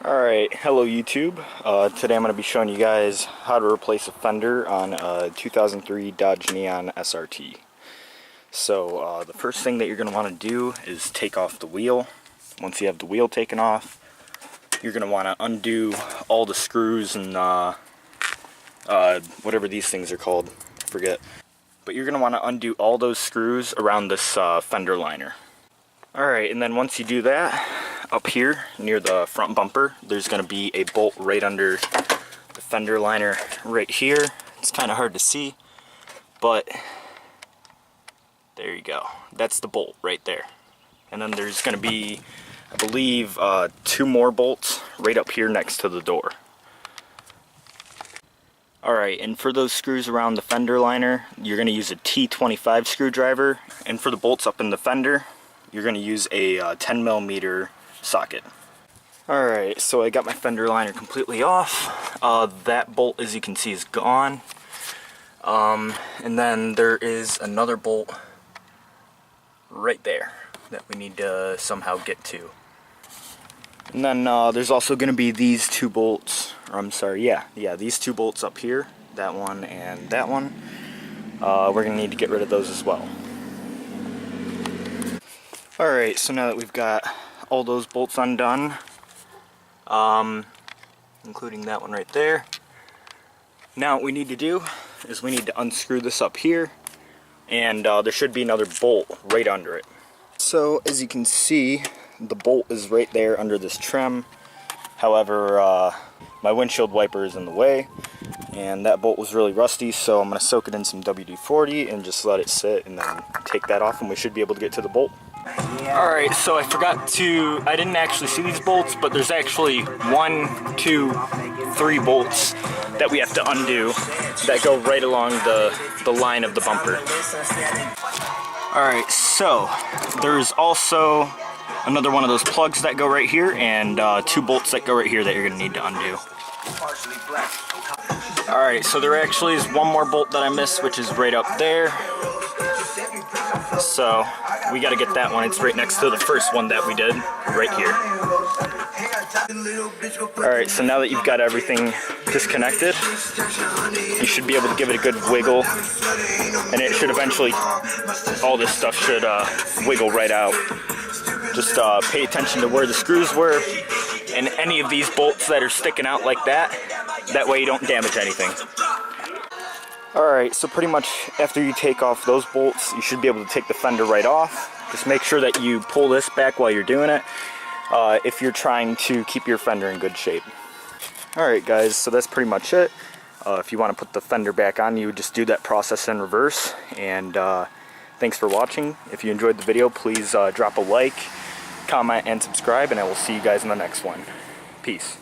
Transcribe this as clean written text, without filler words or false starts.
Alright, hello YouTube. Today I'm going to be showing you guys how to replace a fender on a 2003 Dodge Neon SRT. So the first thing that you're going to want to do is take off the wheel. Once you have the wheel taken off, you're going to want to undo all the screws and whatever these things are called, I forget. But you're going to want to undo all those screws around this fender liner. Alright, and then once you do that, up here near the front bumper, there's going to be a bolt right under the fender liner right here. It's kind of hard to see, but there you go. That's the bolt right there. And then there's going to be, I believe, 2 more bolts right up here next to the door. Alright, and for those screws around the fender liner, you're going to use a T25 screwdriver. And for the bolts up in the fender, you're going to use a 10mm socket. Alright, so I got my fender liner completely off. That bolt, as you can see, is gone. And then there is another bolt right there that we need to somehow get to. And then there's also going to be these 2 bolts, or I'm sorry, yeah, these 2 bolts up here, that one and that one. We're going to need to get rid of those as well. Alright, so now that we've got all those bolts undone, including that one right there, now what we need to do is we need to unscrew this up here, and there should be another bolt right under it. So as you can see, the bolt is right there under this trim. However, my windshield wiper is in the way, and that bolt was really rusty, so I'm going to soak it in some WD-40 and just let it sit, and then take that off, and we should be able to get to the bolt. Alright, so I didn't actually see these bolts, but there's actually 1, 2, 3 bolts that we have to undo that go right along the line of the bumper. Alright, so there's also another one of those plugs that go right here, and 2 bolts that go right here that you're going to need to undo. Alright, so there actually is 1 more bolt that I missed, which is right up there. So we got to get that one. It's right next to the first one that we did, right here. Alright, so now that you've got everything disconnected, you should be able to give it a good wiggle, and it should eventually, all this stuff should wiggle right out. Just pay attention to where the screws were and any of these bolts that are sticking out like that. That way you don't damage anything. Alright, so pretty much after you take off those bolts, you should be able to take the fender right off. Just make sure that you pull this back while you're doing it, if you're trying to keep your fender in good shape. Alright guys, so that's pretty much it. If you want to put the fender back on, you would just do that process in reverse. And thanks for watching. If you enjoyed the video, please drop a like, comment, and subscribe, and I will see you guys in the next one. Peace.